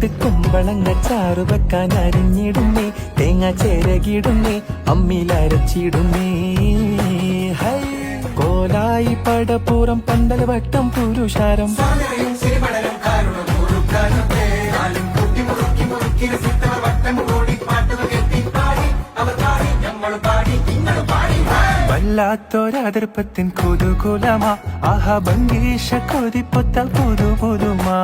കൂട്ട് കുമ്പളങ്ങ ചാറു വെക്കാൻ അരിഞ്ഞിടുന്നേ, തേങ്ങ ചേരകിടുന്നേ, അമ്മിലരച്ചിടുന്നേ. ഹൈ കോലായി പടപ്പുറം പന്തൽ വട്ടം പുരുഷാരം വല്ലാത്തൊരതിർപ്പത്തിൻ കുതുകുലമാ, ആഹ ഭംഗീഷ കൊതിപ്പൊത്ത പുതു പുതുമാ.